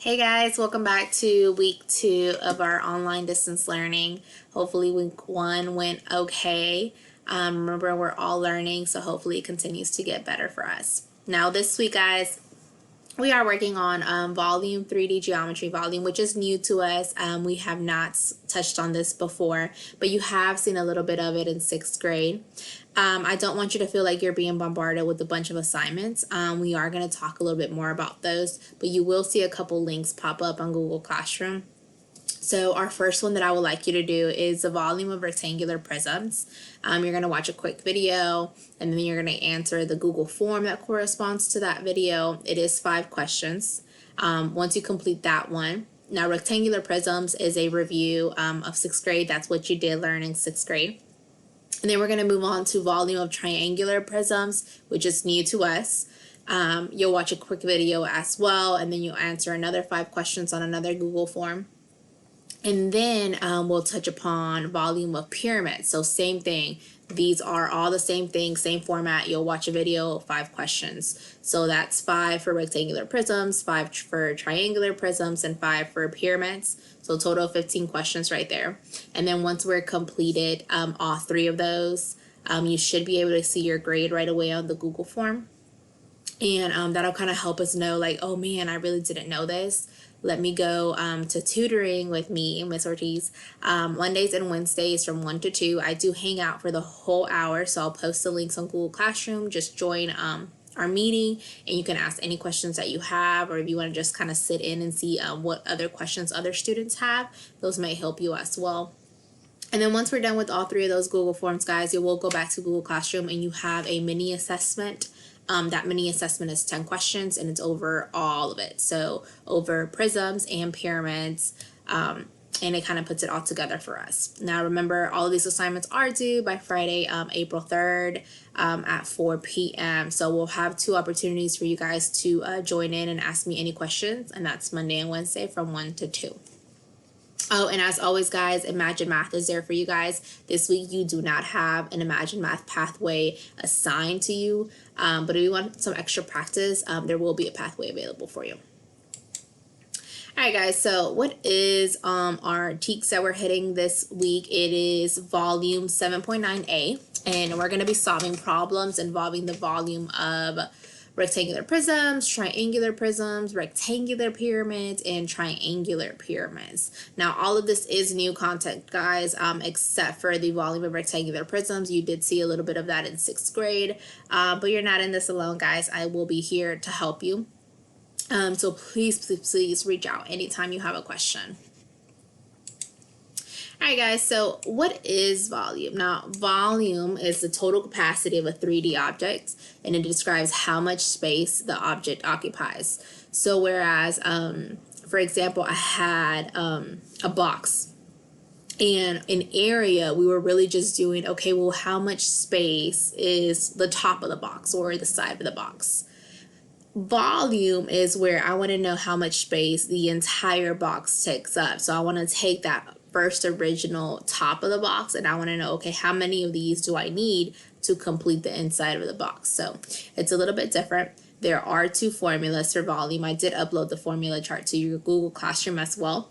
Hey guys, welcome back to week 2 of our online distance learning. Hopefully week 1 went okay. Remember, we're all learning, so hopefully it continues to get better for us. Now this week, guys, we are working on volume 3D geometry volume, which is new to us. We have not touched on this before, but you have seen a little bit of it in 6th grade. I don't want you to feel like you're being bombarded with a bunch of assignments. We are going to talk a little bit more about those, but you will see a couple links pop up on Google Classroom. So our first one that I would like you to do is the volume of rectangular prisms. You're going to watch a quick video, and then you're going to answer the Google form that corresponds to that video. It is 5 questions. Once you complete that one, now rectangular prisms is a review of 6th grade. That's what you did learn in 6th grade. And then we're going to move on to volume of triangular prisms, which is new to us. You'll watch a quick video as well, and then you'll answer another 5 questions on another Google form. And then we'll touch upon volume of pyramids. So same thing. These are all the same thing, same format. You'll watch a video, 5 questions. So that's 5 for rectangular prisms, 5 for triangular prisms, and 5 for pyramids. So total of 15 questions right there. And then once we're completed all 3 of those, you should be able to see your grade right away on the Google form. And that'll kind of help us know, like, oh man, I really didn't know this. Let me go to tutoring with me, Miss Ortiz, Mondays and Wednesdays from 1 to 2. I do hang out for the whole hour, so I'll post the links on Google Classroom. Just join our meeting, and you can ask any questions that you have, or if you want to just kind of sit in and see what other questions other students have, those may help you as well. And then once we're done with all 3 of those Google Forms, guys, you will go back to Google Classroom, and you have a mini assessment. That mini assessment is 10 questions, and it's over all of it. So over prisms and pyramids, and it kind of puts it all together for us. Now remember, all of these assignments are due by Friday, April 3rd at 4 p.m. So we'll have 2 opportunities for you guys to join in and ask me any questions, and that's Monday and Wednesday from 1 to 2. Oh, and as always, guys, Imagine Math is there for you guys. This week, you do not have an Imagine Math pathway assigned to you, but if you want some extra practice, there will be a pathway available for you. All right, guys, so what is our TEKS that we're hitting this week? It is volume 7.9a, and we're going to be solving problems involving the volume of rectangular prisms, triangular prisms, rectangular pyramids, and triangular pyramids. Now, all of this is new content, guys, except for the volume of rectangular prisms. You did see a little bit of that in 6th grade, but you're not in this alone, guys. I will be here to help you. So please reach out anytime you have a question. All right, guys, so what is volume? Now, volume is the total capacity of a 3D object, and it describes how much space the object occupies. So whereas, for example, I had a box, and in area, we were really just doing, okay, well, how much space is the top of the box or the side of the box? Volume is where I want to know how much space the entire box takes up. So I want to take that first original top of the box, and I want to know, okay, how many of these do I need to complete the inside of the box? So it's a little bit different. There are 2 formulas for volume. I did upload the formula chart to your Google Classroom as well.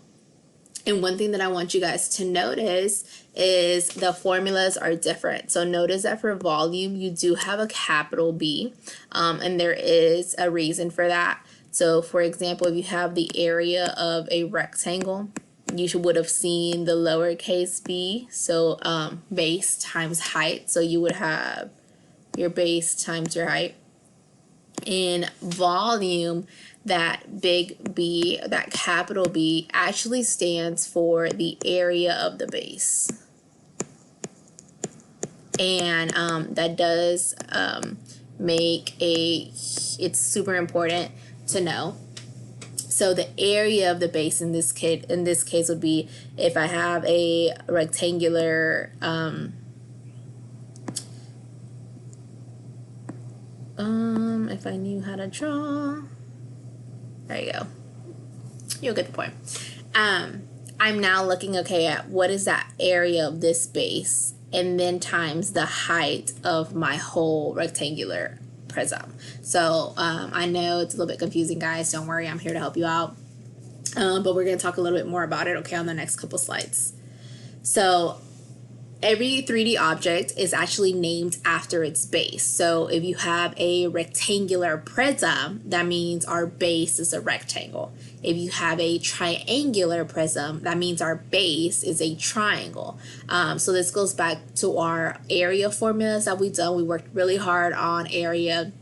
And one thing that I want you guys to notice is the formulas are different. So notice that for volume, you do have a capital B, and there is a reason for that. So for example, if you have the area of a rectangle, you would have seen the lowercase b, so base times height. So you would have your base times your height. In volume, that big B, that capital B, actually stands for the area of the base. And that does make it's super important to know. So the area of the base in this case would be, if I have a rectangular if I knew how to draw, there you go, you'll get the point. I'm now looking, okay, at what is that area of this base, and then times the height of my whole rectangular prism. So I know it's a little bit confusing, guys. Don't worry, I'm here to help you out. but we're going to talk a little bit more about it, okay, on the next couple slides. So every 3D object is actually named after its base. So if you have a rectangular prism, that means our base is a rectangle. If you have a triangular prism, that means our base is a triangle. So this goes back to our area formulas that we've done. We worked really hard on area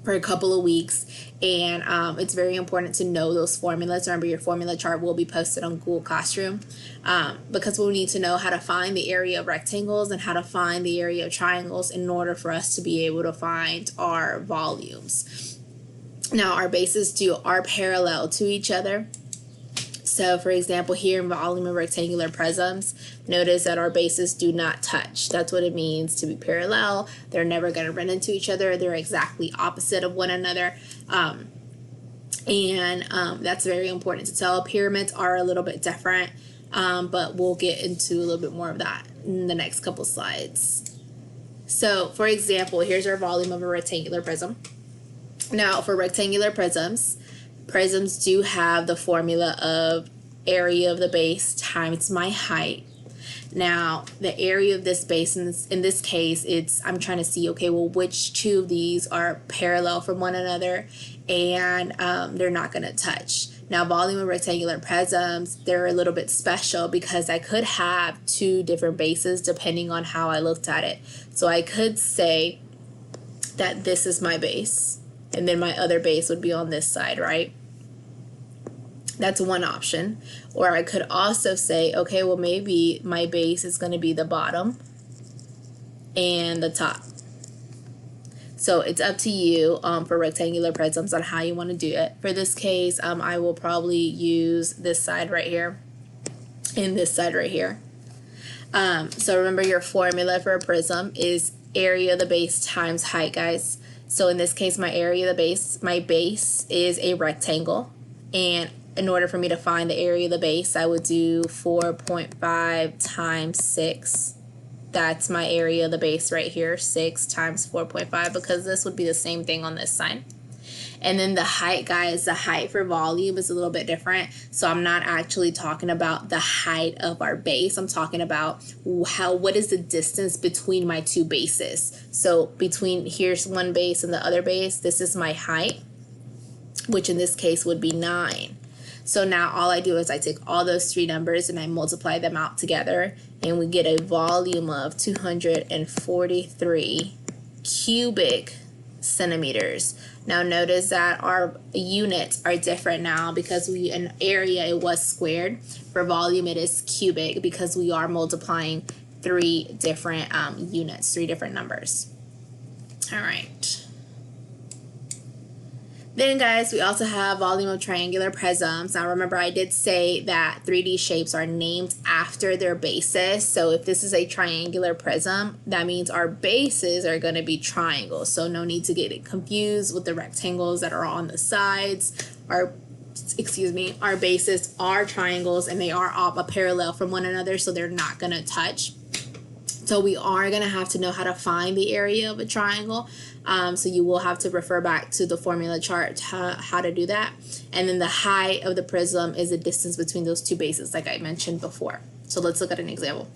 for a couple of weeks, and it's very important to know those formulas. Remember, your formula chart will be posted on Google Classroom, because we'll need to know how to find the area of rectangles and how to find the area of triangles in order for us to be able to find our volumes. Now, our bases are parallel to each other. So, for example, here in volume of rectangular prisms, notice that our bases do not touch. That's what it means to be parallel. They're never going to run into each other. They're exactly opposite of one another. That's very important to tell. Pyramids are a little bit different, but we'll get into a little bit more of that in the next couple slides. So, for example, here's our volume of a rectangular prism. Now, for rectangular prisms do have the formula of area of the base times my height. Now, the area of this base, in this case, I'm trying to see, okay, well, which two of these are parallel from one another, and they're not going to touch. Now, volume of rectangular prisms, they're a little bit special because I could have two different bases depending on how I looked at it. So I could say that this is my base, and then my other base would be on this side, right? That's one option. Or I could also say, okay, well, maybe my base is going to be the bottom and the top. So it's up to you for rectangular prisms on how you want to do it. For this case, I will probably use this side right here and this side right here. So remember, your formula for a prism is area of the base times height, guys. So in this case, my base is a rectangle, and in order for me to find the area of the base, I would do 4.5 times 6. That's my area of the base right here, 6 times 4.5, because this would be the same thing on this side. And then the height, guys, the height for volume is a little bit different. So I'm not actually talking about the height of our base. I'm talking about what is the distance between my two bases. So here's one base and the other base, this is my height, which in this case would be 9. So now all I do is I take all those three numbers and I multiply them out together, and we get a volume of 243 cubic centimeters. Now notice that our units are different now because in area it was squared. For volume it is cubic because we are multiplying three different units, three different numbers. All right. Then, guys, we also have volume of triangular prisms. Now, remember, I did say that 3D shapes are named after their bases. So if this is a triangular prism, that means our bases are going to be triangles. So no need to get it confused with the rectangles that are on the sides. Our bases are triangles, and they are all parallel from one another, so they're not going to touch. So we are going to have to know how to find the area of a triangle. So you will have to refer back to the formula chart how to do that. And then the height of the prism is the distance between those two bases, like I mentioned before. So let's look at an example.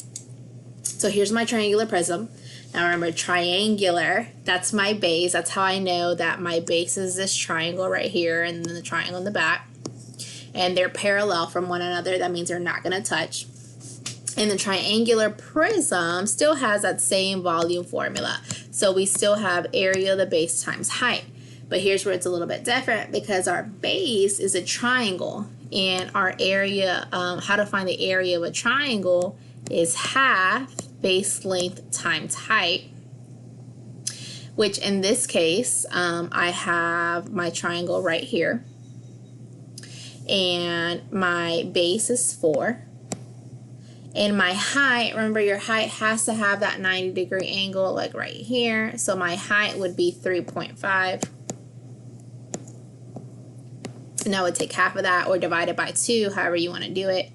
So here's my triangular prism. Now remember, triangular, that's my base. That's how I know that my base is this triangle right here, and then the triangle in the back. And they're parallel from one another. That means they're not going to touch. And the triangular prism still has that same volume formula. So we still have area of the base times height. But here's where it's a little bit different, because our base is a triangle, and our area, how to find the area of a triangle is half base length times height, which in this case, I have my triangle right here, and my base is 4. And my height, remember, your height has to have that 90-degree angle, like right here. So my height would be 3.5. And I would take half of that or divide it by 2, however you want to do it.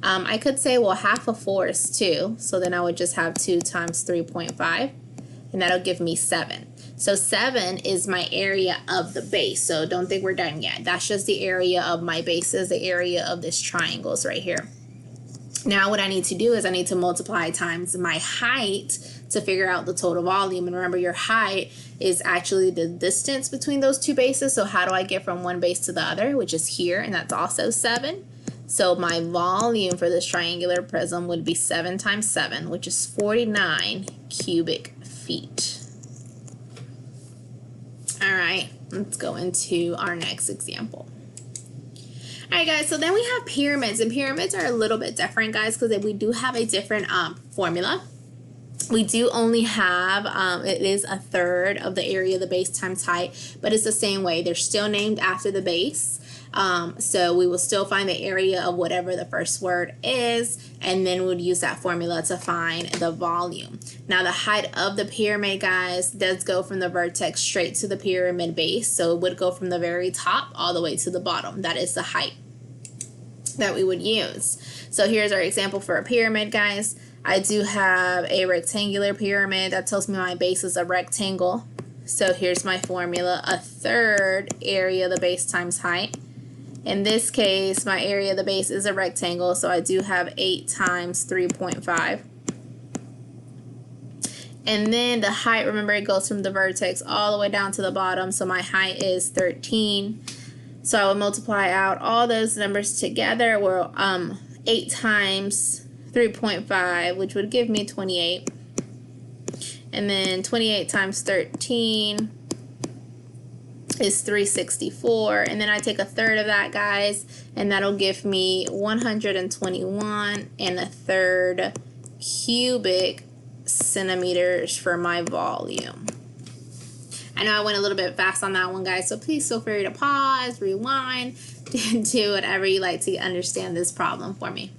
I could say, well, half of 4 is 2. So then I would just have 2 times 3.5. And that'll give me 7. So 7 is my area of the base. So don't think we're done yet. That's just the area of my base, is the area of this triangle is right here. Now what I need to do is I need to multiply times my height to figure out the total volume. And remember, your height is actually the distance between those two bases. So how do I get from one base to the other, which is here, and that's also 7. So my volume for this triangular prism would be 7 times 7, which is 49 cubic feet. All right, let's go into our next example. All right, guys, so then we have pyramids, and pyramids are a little bit different, guys, because we do have a different formula. We do only have, it is a third of the area of the base times height, but it's the same way. They're still named after the base. So we will still find the area of whatever the first word is, and then we'll use that formula to find the volume. Now the height of the pyramid, guys, does go from the vertex straight to the pyramid base. So it would go from the very top all the way to the bottom. That is the height that we would use. So here's our example for a pyramid, guys. I do have a rectangular pyramid. That tells me my base is a rectangle. So here's my formula, a third area of the base times height. In this case, my area of the base is a rectangle, so I do have 8 times 3.5. And then the height, remember, it goes from the vertex all the way down to the bottom, so my height is 13. So I will multiply out all those numbers together, where 8 times 3.5, which would give me 28. And then 28 times 13 is 364. And then I take a third of that, guys, and that'll give me 121 and a third cubic centimeters for my volume. I know I went a little bit fast on that one, guys, so please feel free to pause, rewind, do whatever you like to understand this problem for me.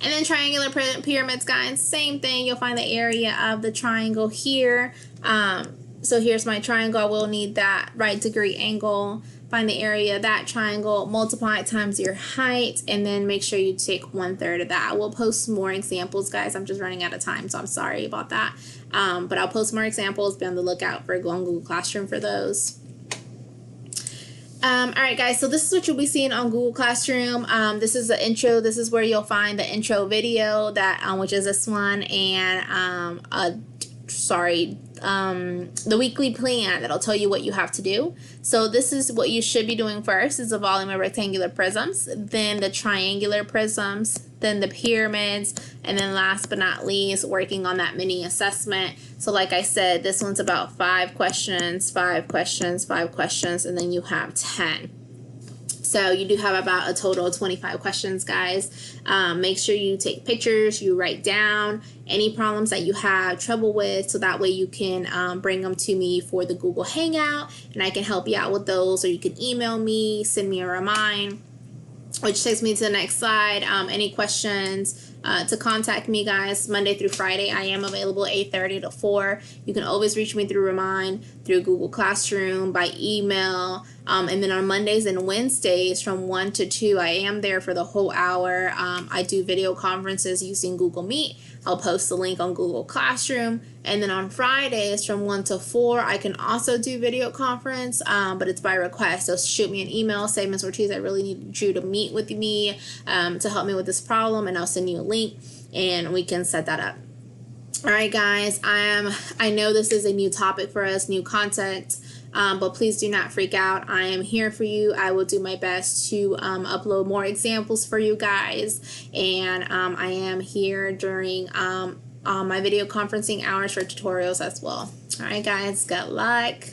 And then triangular pyramids, guys, same thing. You'll find the area of the triangle here. So here's my triangle. I will need that right degree angle. Find the area of that triangle, multiply it times your height, and then make sure you take 1/3 of that. I will post more examples, guys. I'm just running out of time, so I'm sorry about that. But I'll post more examples. Be on the lookout for Go on Google Classroom for those. All right, guys, so this is what you'll be seeing on Google Classroom. This is the intro. This is where you'll find the intro video, that which is this one, and the weekly plan that'll tell you what you have to do. So this is what you should be doing first, is the volume of rectangular prisms, then the triangular prisms, then the pyramids, and then last but not least, working on that mini assessment. So like I said, this one's about 5 questions, 5 questions, 5 questions, and then you have 10. So you do have about a total of 25 questions, guys. Make sure you take pictures, you write down any problems that you have trouble with, so that way you can bring them to me for the Google Hangout, and I can help you out with those, or you can email me, send me a remind, which takes me to the next slide. Any questions, to contact me, guys, Monday through Friday. I am available 8:30 to 4. You can always reach me through Remind, through Google Classroom, by email. And then on Mondays and Wednesdays from 1 to 2, I am there for the whole hour. I do video conferences using Google Meet. I'll post the link on Google Classroom. And then on Fridays from 1 to 4, I can also do video conference, but it's by request. So shoot me an email, say, Ms. Ortiz, I really need you to meet with me to help me with this problem, and I'll send you a link and we can set that up. All right, guys, I know this is a new topic for us, new content, but please do not freak out. I am here for you. I will do my best to upload more examples for you guys, and I am here during my video conferencing hours for tutorials as well. All right, guys, good luck.